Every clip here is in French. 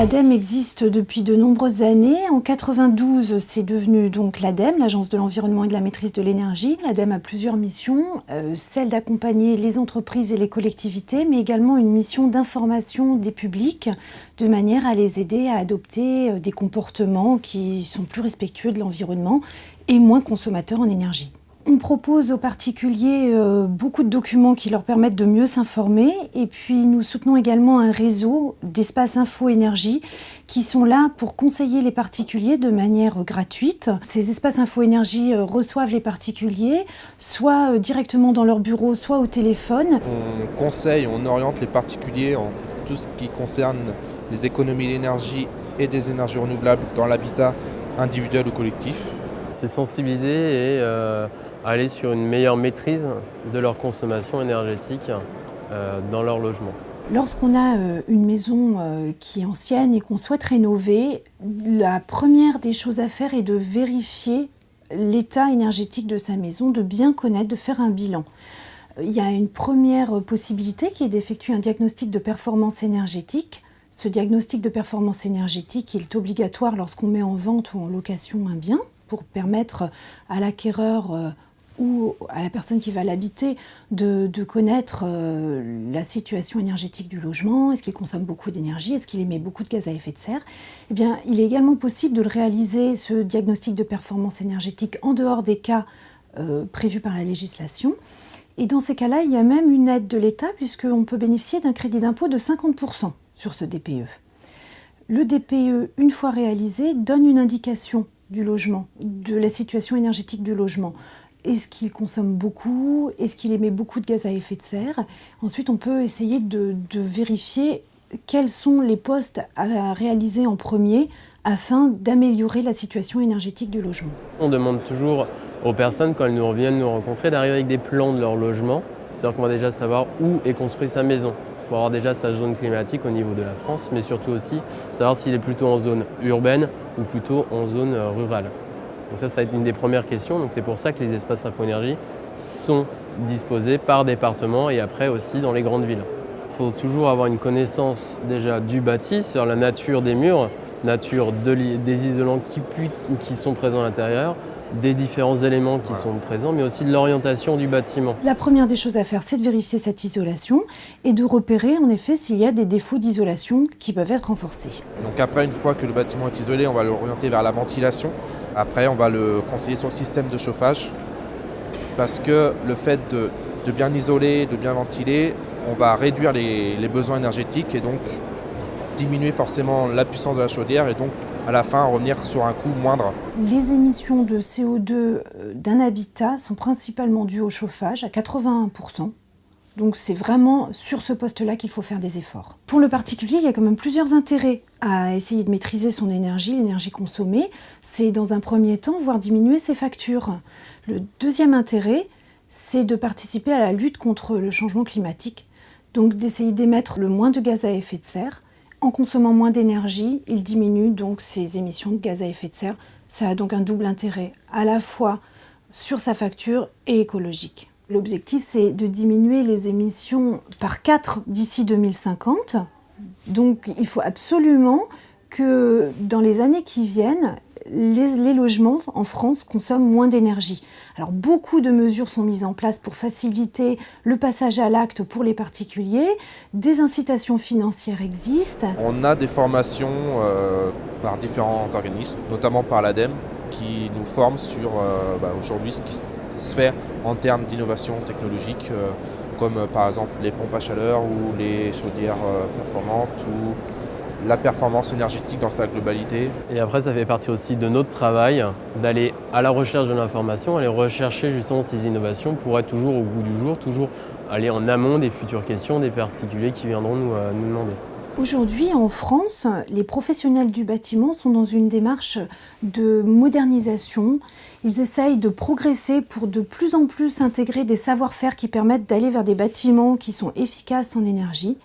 L'ADEME existe depuis de nombreuses années. En 92, c'est devenu donc l'ADEME, l'Agence de l'environnement et de la maîtrise de l'énergie. L'ADEME a plusieurs missions, celle d'accompagner les entreprises et les collectivités, mais également une mission d'information des publics, de manière à les aider à adopter des comportements qui sont plus respectueux de l'environnement et moins consommateurs en énergie. On propose aux particuliers beaucoup de documents qui leur permettent de mieux s'informer et puis nous soutenons également un réseau d'espaces info-énergie qui sont là pour conseiller les particuliers de manière gratuite. Ces espaces info-énergie reçoivent les particuliers soit directement dans leur bureau, soit au téléphone. On conseille, on oriente les particuliers en tout ce qui concerne les économies d'énergie et des énergies renouvelables dans l'habitat individuel ou collectif. C'est sensibiliser et aller sur une meilleure maîtrise de leur consommation énergétique dans leur logement. Lorsqu'on a une maison qui est ancienne et qu'on souhaite rénover, la première des choses à faire est de vérifier l'état énergétique de sa maison, de bien connaître, de faire un bilan. Il y a une première possibilité qui est d'effectuer un diagnostic de performance énergétique. Ce diagnostic de performance énergétique il est obligatoire lorsqu'on met en vente ou en location un bien pour permettre à l'acquéreur ou à la personne qui va l'habiter de connaître la situation énergétique du logement, est-ce qu'il consomme beaucoup d'énergie, est-ce qu'il émet beaucoup de gaz à effet de serre. Eh bien, il est également possible de le réaliser, ce diagnostic de performance énergétique, en dehors des cas prévus par la législation. Et dans ces cas-là, il y a même une aide de l'État puisqu'on peut bénéficier d'un crédit d'impôt de 50% sur ce DPE. Le DPE, une fois réalisé, donne une indication du logement, de la situation énergétique du logement. Est-ce qu'il consomme beaucoup? Est-ce qu'il émet beaucoup de gaz à effet de serre? Ensuite, on peut essayer de vérifier quels sont les postes à réaliser en premier afin d'améliorer la situation énergétique du logement. On demande toujours aux personnes, quand elles nous viennent nous rencontrer, d'arriver avec des plans de leur logement. C'est-à-dire qu'on va déjà savoir où est construite sa maison, pour avoir déjà sa zone climatique au niveau de la France, mais surtout aussi savoir s'il est plutôt en zone urbaine ou plutôt en zone rurale. Donc ça va être une des premières questions. Donc c'est pour ça que les espaces info-énergie sont disposés par département et après aussi dans les grandes villes. Il faut toujours avoir une connaissance déjà du bâti, sur la nature des murs, nature des isolants qui sont présents à l'intérieur, des différents éléments qui sont présents, mais aussi de l'orientation du bâtiment. La première des choses à faire, c'est de vérifier cette isolation et de repérer en effet s'il y a des défauts d'isolation qui peuvent être renforcés. Donc après, une fois que le bâtiment est isolé, on va l'orienter vers la ventilation. Après, on va le conseiller sur le système de chauffage parce que le fait de bien isoler, de bien ventiler, on va réduire les besoins énergétiques et donc diminuer forcément la puissance de la chaudière et donc à la fin revenir sur un coût moindre. Les émissions de CO2 d'un habitat sont principalement dues au chauffage à 81%. Donc c'est vraiment sur ce poste-là qu'il faut faire des efforts. Pour le particulier, il y a quand même plusieurs intérêts à essayer de maîtriser son énergie, l'énergie consommée. C'est dans un premier temps voir diminuer ses factures. Le deuxième intérêt, c'est de participer à la lutte contre le changement climatique. Donc d'essayer d'émettre le moins de gaz à effet de serre. En consommant moins d'énergie, il diminue donc ses émissions de gaz à effet de serre. Ça a donc un double intérêt, à la fois sur sa facture et écologique. L'objectif, c'est de diminuer les émissions par 4 d'ici 2050. Donc il faut absolument que dans les années qui viennent, les logements en France consomment moins d'énergie. Alors beaucoup de mesures sont mises en place pour faciliter le passage à l'acte pour les particuliers. Des incitations financières existent. On a des formations par différents organismes, notamment par l'ADEME, qui nous forment sur aujourd'hui ce qui se fait en termes d'innovation technologique, comme par exemple les pompes à chaleur ou les chaudières performantes ou la performance énergétique dans sa globalité. Et après, ça fait partie aussi de notre travail d'aller à la recherche de l'information, aller rechercher justement ces innovations pour être toujours au goût du jour, toujours aller en amont des futures questions des particuliers qui viendront nous demander. Aujourd'hui, en France, les professionnels du bâtiment sont dans une démarche de modernisation. Ils essayent de progresser pour de plus en plus intégrer des savoir-faire qui permettent d'aller vers des bâtiments qui sont efficaces en énergie.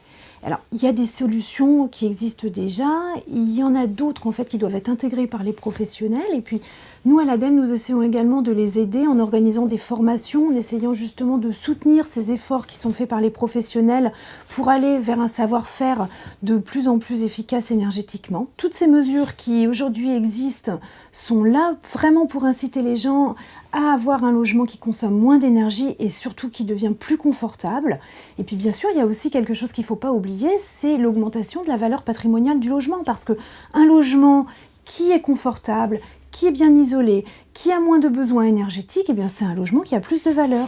Alors, il y a des solutions qui existent déjà, il y en a d'autres en fait qui doivent être intégrées par les professionnels et puis Nous, à l'ADEME, nous essayons également de les aider en organisant des formations, en essayant justement de soutenir ces efforts qui sont faits par les professionnels pour aller vers un savoir-faire de plus en plus efficace énergétiquement. Toutes ces mesures qui aujourd'hui existent sont là vraiment pour inciter les gens à avoir un logement qui consomme moins d'énergie et surtout qui devient plus confortable. Et puis bien sûr, il y a aussi quelque chose qu'il ne faut pas oublier, c'est l'augmentation de la valeur patrimoniale du logement, parce qu'un logement qui est confortable, qui est bien isolé, qui a moins de besoins énergétiques, eh bien c'est un logement qui a plus de valeur.